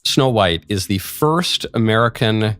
Snow White is the first American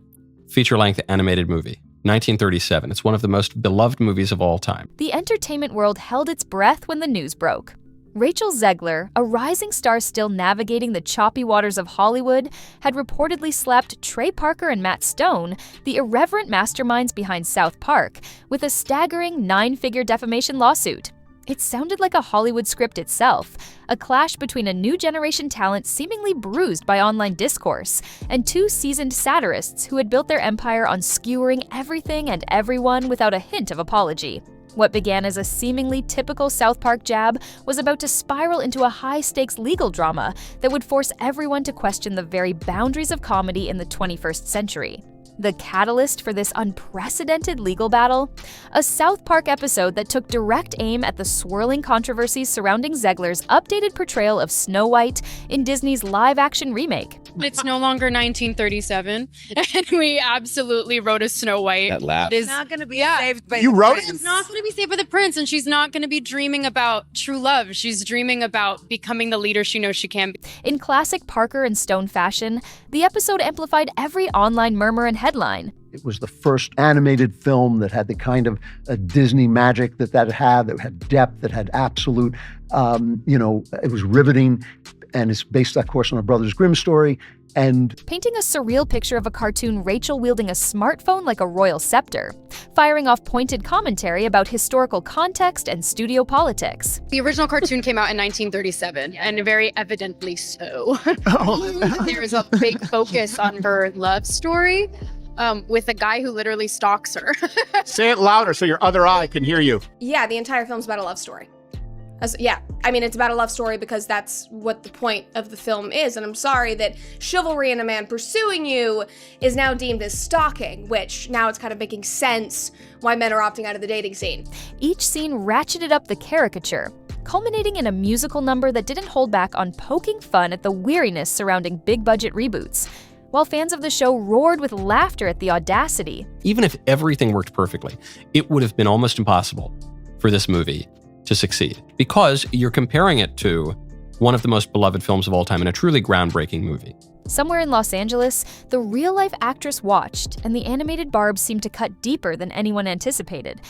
feature-length animated movie, 1937. It's one of the most beloved movies of all time. The entertainment world held its breath when the news broke. Rachel Zegler, a rising star still navigating the choppy waters of Hollywood, had reportedly slapped Trey Parker and Matt Stone, the irreverent masterminds behind South Park, with a staggering 9-figure defamation lawsuit. It sounded like a Hollywood script itself, a clash between a new generation talent seemingly bruised by online discourse, and two seasoned satirists who had built their empire on skewering everything and everyone without a hint of apology. What began as a seemingly typical South Park jab was about to spiral into a high-stakes legal drama that would force everyone to question the very boundaries of comedy in the 21st century. The catalyst for this unprecedented legal battle? A South Park episode that took direct aim at the swirling controversies surrounding Zegler's updated portrayal of Snow White in Disney's live-action remake. It's no longer 1937, and we absolutely wrote a Snow White. That laugh. It's not going to be saved by You the wrote prince. it? She's not going to be saved by the prince, and she's not going to be dreaming about true love. She's dreaming about becoming the leader she knows she can be. In classic Parker and Stone fashion, the episode amplified every online murmur and headline. It was the first animated film that had the kind of Disney magic that had depth, that had absolute, it was riveting. And it's based, of course, on a Brothers Grimm story. And painting a surreal picture of a cartoon Rachel wielding a smartphone like a royal scepter, firing off pointed commentary about historical context and studio politics. The original cartoon came out in 1937, and very evidently so. There's a big focus on her love story with a guy who literally stalks her. Say it louder so your other eye can hear you. Yeah, the entire film's about a love story. It's about a love story because that's what the point of the film is. And I'm sorry that chivalry and a man pursuing you is now deemed as stalking, which now it's kind of making sense why men are opting out of the dating scene. Each scene ratcheted up the caricature, culminating in a musical number that didn't hold back on poking fun at the weariness surrounding big-budget reboots, while fans of the show roared with laughter at the audacity. Even if everything worked perfectly, it would have been almost impossible for this movie to succeed, because you're comparing it to one of the most beloved films of all time and a truly groundbreaking movie. Somewhere in Los Angeles, the real-life actress watched, and the animated barbs seemed to cut deeper than anyone anticipated.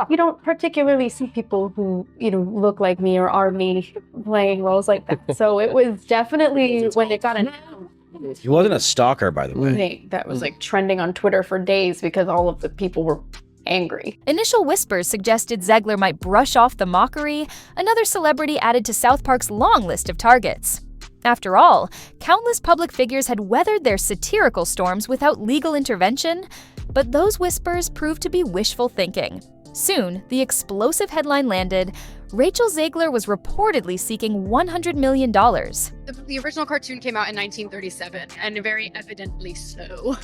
You don't particularly see people who, look like me or are me playing roles like that. So it was definitely, when it got announced, He wasn't a stalker, by the way. that was trending on Twitter for days because all of the people were angry. Initial whispers suggested Zegler might brush off the mockery, another celebrity added to South Park's long list of targets. After all, countless public figures had weathered their satirical storms without legal intervention, but those whispers proved to be wishful thinking. Soon, the explosive headline landed: Rachel Zegler was reportedly seeking $100 million. The original cartoon came out in 1937, and very evidently so.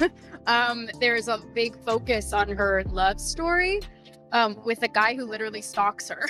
There's a big focus on her love story with a guy who literally stalks her.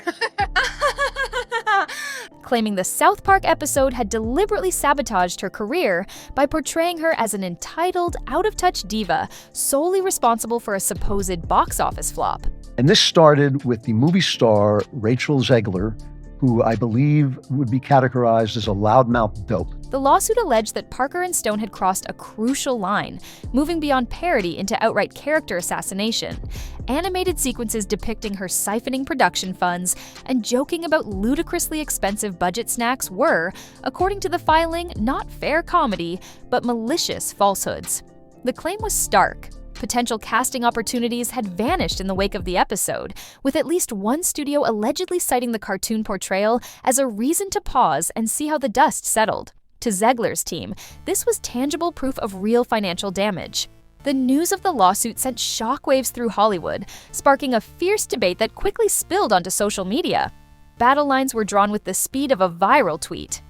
Claiming the South Park episode had deliberately sabotaged her career by portraying her as an entitled, out-of-touch diva, solely responsible for a supposed box office flop. And this started with the movie star Rachel Zegler, who I believe would be categorized as a loudmouth dope. The lawsuit alleged that Parker and Stone had crossed a crucial line, moving beyond parody into outright character assassination. Animated sequences depicting her siphoning production funds and joking about ludicrously expensive budget snacks were, according to the filing, not fair comedy, but malicious falsehoods. The claim was stark. Potential casting opportunities had vanished in the wake of the episode, with at least one studio allegedly citing the cartoon portrayal as a reason to pause and see how the dust settled. To Zegler's team, this was tangible proof of real financial damage. The news of the lawsuit sent shockwaves through Hollywood, sparking a fierce debate that quickly spilled onto social media. Battle lines were drawn with the speed of a viral tweet.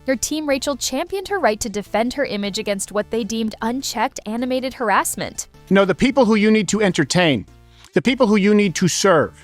Her team Rachel championed her right to defend her image against what they deemed unchecked animated harassment. No, the people who you need to entertain, the people who you need to serve,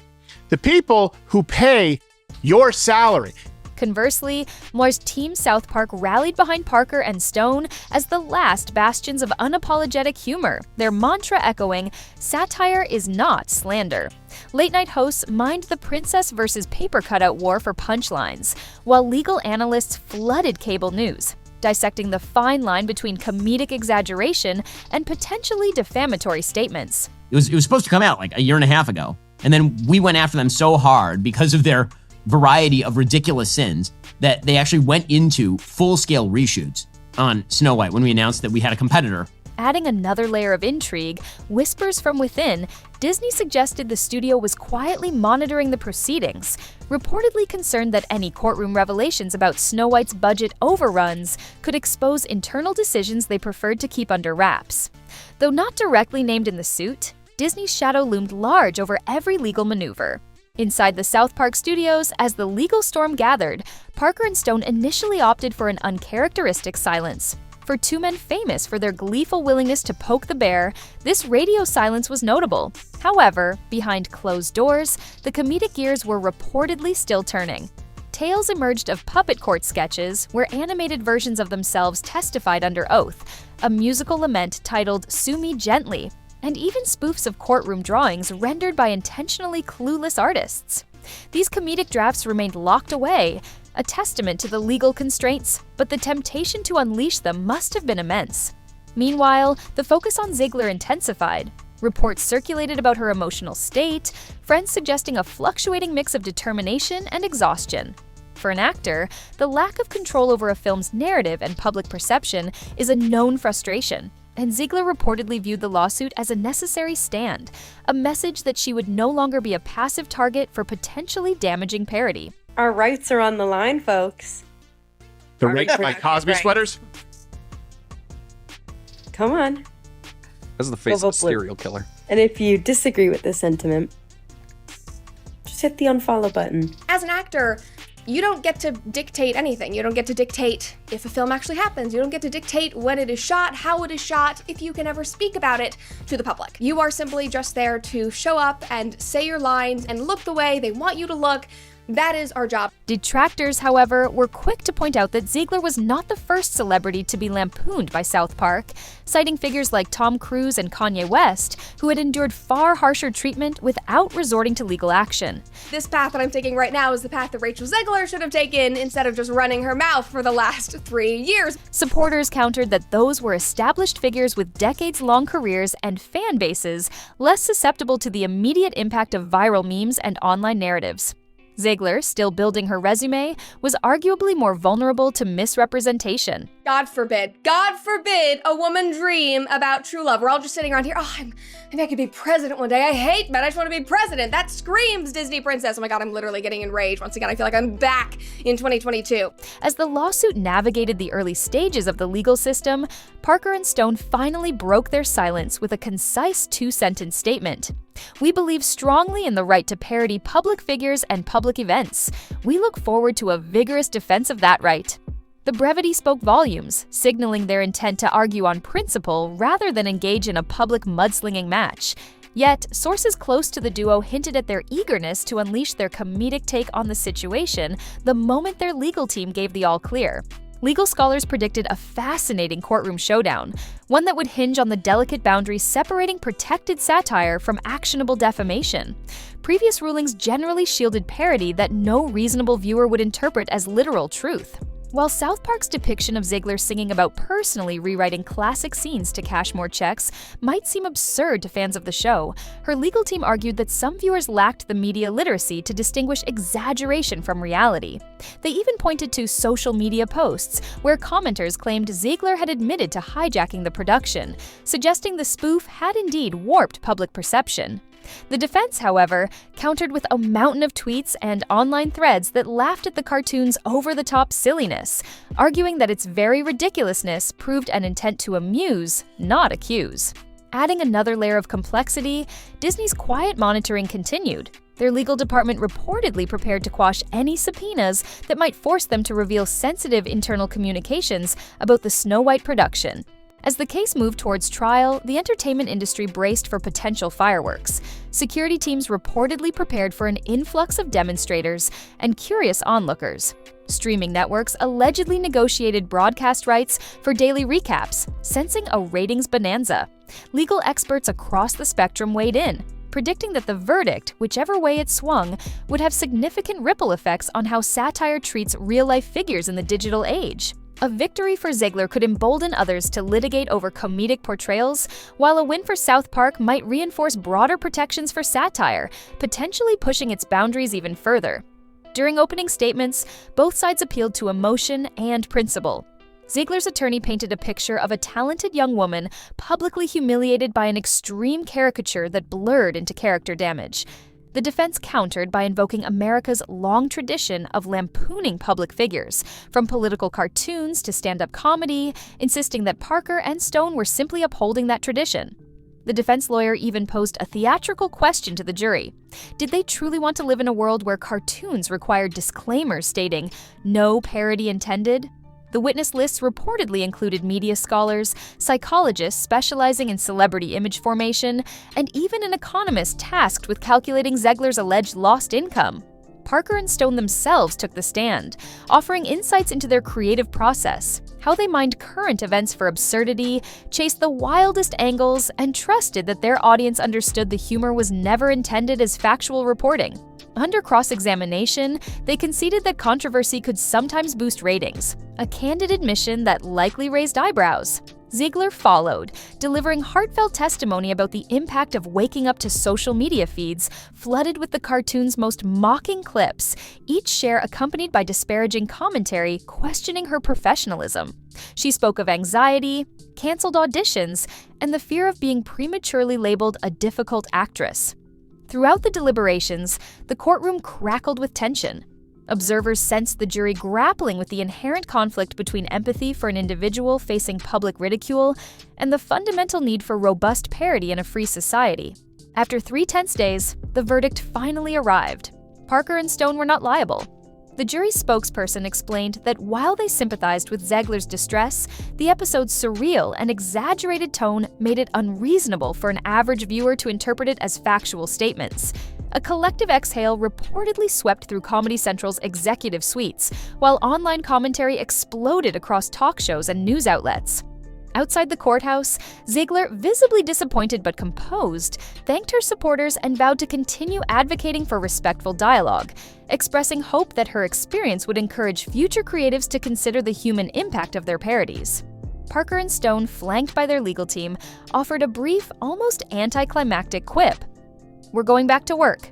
the people who pay your salary. Conversely, Moore's Team South Park rallied behind Parker and Stone as the last bastions of unapologetic humor, their mantra echoing, "Satire is not slander." Late-night hosts mined the princess versus paper cutout war for punchlines, while legal analysts flooded cable news. dissecting the fine line between comedic exaggeration and potentially defamatory statements. It was supposed to come out like a year and a half ago, and then we went after them so hard because of their variety of ridiculous sins that they actually went into full-scale reshoots on Snow White when we announced that we had a competitor. Adding another layer of intrigue, whispers from within, Disney suggested the studio was quietly monitoring the proceedings, reportedly concerned that any courtroom revelations about Snow White's budget overruns could expose internal decisions they preferred to keep under wraps. Though not directly named in the suit, Disney's shadow loomed large over every legal maneuver. Inside the South Park studios, as the legal storm gathered, Parker and Stone initially opted for an uncharacteristic silence. For two men famous for their gleeful willingness to poke the bear, this radio silence was notable. However, behind closed doors, the comedic gears were reportedly still turning. Tales emerged of puppet court sketches where animated versions of themselves testified under oath, a musical lament titled "Sue Me Gently," and even spoofs of courtroom drawings rendered by intentionally clueless artists. These comedic drafts remained locked away, a testament to the legal constraints, but the temptation to unleash them must have been immense. Meanwhile, the focus on Zegler intensified. Reports circulated about her emotional state, friends suggesting a fluctuating mix of determination and exhaustion. For an actor, the lack of control over a film's narrative and public perception is a known frustration, and Zegler reportedly viewed the lawsuit as a necessary stand, a message that she would no longer be a passive target for potentially damaging parody. Our rights are on the line, folks. The rate by Cosby sweaters? Come on. That's the face of a serial killer. And if you disagree with this sentiment, just hit the unfollow button. As an actor, you don't get to dictate anything. You don't get to dictate if a film actually happens. You don't get to dictate when it is shot, how it is shot, if you can ever speak about it to the public. You are simply just there to show up and say your lines and look the way they want you to look. That is our job. Detractors, however, were quick to point out that Zegler was not the first celebrity to be lampooned by South Park, citing figures like Tom Cruise and Kanye West, who had endured far harsher treatment without resorting to legal action. This path that I'm taking right now is the path that Rachel Zegler should have taken instead of just running her mouth for the last 3 years. Supporters countered that those were established figures with decades-long careers and fan bases less susceptible to the immediate impact of viral memes and online narratives. Zegler, still building her resume, was arguably more vulnerable to misrepresentation. God forbid a woman dream about true love. We're all just sitting around here, maybe I could be president one day. I hate men, I just want to be president. That screams Disney princess. Oh my God, I'm literally getting enraged. Once again, I feel like I'm back in 2022. As the lawsuit navigated the early stages of the legal system, Parker and Stone finally broke their silence with a concise 2-sentence statement. "We believe strongly in the right to parody public figures and public events. We look forward to a vigorous defense of that right." The brevity spoke volumes, signaling their intent to argue on principle rather than engage in a public mudslinging match. Yet, sources close to the duo hinted at their eagerness to unleash their comedic take on the situation the moment their legal team gave the all-clear. Legal scholars predicted a fascinating courtroom showdown, one that would hinge on the delicate boundaries separating protected satire from actionable defamation. Previous rulings generally shielded parody that no reasonable viewer would interpret as literal truth. While South Park's depiction of Zegler singing about personally rewriting classic scenes to cash more checks might seem absurd to fans of the show, her legal team argued that some viewers lacked the media literacy to distinguish exaggeration from reality. They even pointed to social media posts where commenters claimed Zegler had admitted to hijacking the production, suggesting the spoof had indeed warped public perception. The defense, however, countered with a mountain of tweets and online threads that laughed at the cartoon's over-the-top silliness, arguing that its very ridiculousness proved an intent to amuse, not accuse. Adding another layer of complexity, Disney's quiet monitoring continued. Their legal department reportedly prepared to quash any subpoenas that might force them to reveal sensitive internal communications about the Snow White production. As the case moved towards trial, the entertainment industry braced for potential fireworks. Security teams reportedly prepared for an influx of demonstrators and curious onlookers. Streaming networks allegedly negotiated broadcast rights for daily recaps, sensing a ratings bonanza. Legal experts across the spectrum weighed in, predicting that the verdict, whichever way it swung, would have significant ripple effects on how satire treats real-life figures in the digital age. A victory for Zegler could embolden others to litigate over comedic portrayals, while a win for South Park might reinforce broader protections for satire, potentially pushing its boundaries even further. During opening statements, both sides appealed to emotion and principle. Zegler's attorney painted a picture of a talented young woman publicly humiliated by an extreme caricature that blurred into character damage. The defense countered by invoking America's long tradition of lampooning public figures, from political cartoons to stand-up comedy, insisting that Parker and Stone were simply upholding that tradition. The defense lawyer even posed a theatrical question to the jury. Did they truly want to live in a world where cartoons required disclaimers stating, "No parody intended"? The witness lists reportedly included media scholars, psychologists specializing in celebrity image formation, and even an economist tasked with calculating Zegler's alleged lost income. Parker and Stone themselves took the stand, offering insights into their creative process, how they mined current events for absurdity, chased the wildest angles, and trusted that their audience understood the humor was never intended as factual reporting. Under cross-examination, they conceded that controversy could sometimes boost ratings, a candid admission that likely raised eyebrows. Zegler followed, delivering heartfelt testimony about the impact of waking up to social media feeds flooded with the cartoon's most mocking clips, each share accompanied by disparaging commentary questioning her professionalism. She spoke of anxiety, canceled auditions, and the fear of being prematurely labeled a difficult actress. Throughout the deliberations, the courtroom crackled with tension. Observers sensed the jury grappling with the inherent conflict between empathy for an individual facing public ridicule and the fundamental need for robust parody in a free society. After 3 tense days, the verdict finally arrived. Parker and Stone were not liable. The jury's spokesperson explained that while they sympathized with Zegler's distress, the episode's surreal and exaggerated tone made it unreasonable for an average viewer to interpret it as factual statements. A collective exhale reportedly swept through Comedy Central's executive suites, while online commentary exploded across talk shows and news outlets. Outside the courthouse, Zegler, visibly disappointed but composed, thanked her supporters and vowed to continue advocating for respectful dialogue, expressing hope that her experience would encourage future creatives to consider the human impact of their parodies. Parker and Stone, flanked by their legal team, offered a brief, almost anticlimactic quip. "We're going back to work."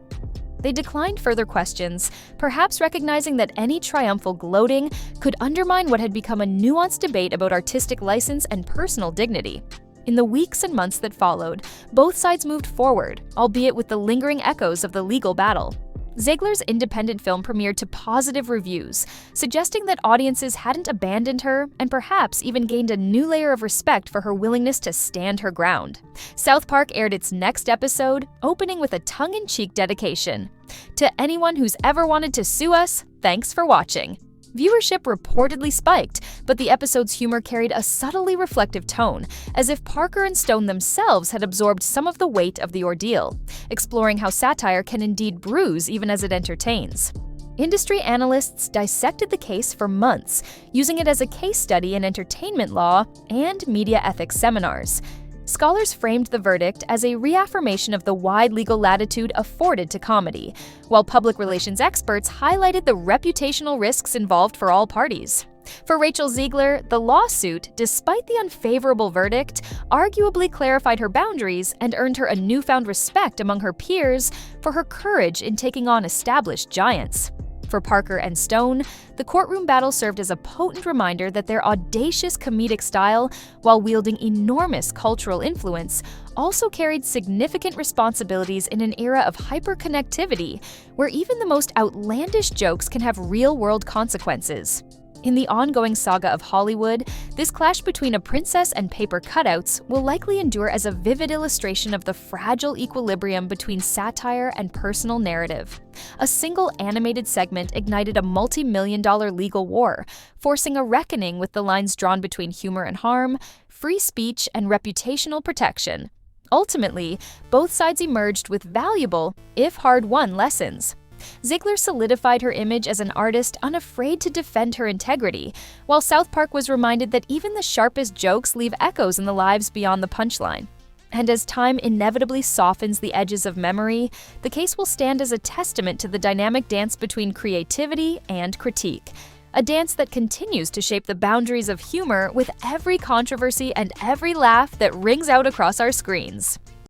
They declined further questions, perhaps recognizing that any triumphal gloating could undermine what had become a nuanced debate about artistic license and personal dignity. In the weeks and months that followed, both sides moved forward, albeit with the lingering echoes of the legal battle. Zegler's independent film premiered to positive reviews, suggesting that audiences hadn't abandoned her and perhaps even gained a new layer of respect for her willingness to stand her ground. South Park aired its next episode, opening with a tongue-in-cheek dedication. "To anyone who's ever wanted to sue us, thanks for watching." Viewership reportedly spiked, but the episode's humor carried a subtly reflective tone, as if Parker and Stone themselves had absorbed some of the weight of the ordeal, exploring how satire can indeed bruise even as it entertains. Industry analysts dissected the case for months, using it as a case study in entertainment law and media ethics seminars. Scholars framed the verdict as a reaffirmation of the wide legal latitude afforded to comedy, while public relations experts highlighted the reputational risks involved for all parties. For Rachel Zegler, the lawsuit, despite the unfavorable verdict, arguably clarified her boundaries and earned her a newfound respect among her peers for her courage in taking on established giants. For Parker and Stone, the courtroom battle served as a potent reminder that their audacious comedic style, while wielding enormous cultural influence, also carried significant responsibilities in an era of hyperconnectivity, where even the most outlandish jokes can have real-world consequences. In the ongoing saga of Hollywood, this clash between a princess and paper cutouts will likely endure as a vivid illustration of the fragile equilibrium between satire and personal narrative. A single animated segment ignited a multi-million-dollar legal war, forcing a reckoning with the lines drawn between humor and harm, free speech and reputational protection. Ultimately, both sides emerged with valuable, if hard-won, lessons. Zegler solidified her image as an artist unafraid to defend her integrity, while South Park was reminded that even the sharpest jokes leave echoes in the lives beyond the punchline. And as time inevitably softens the edges of memory, the case will stand as a testament to the dynamic dance between creativity and critique, a dance that continues to shape the boundaries of humor with every controversy and every laugh that rings out across our screens.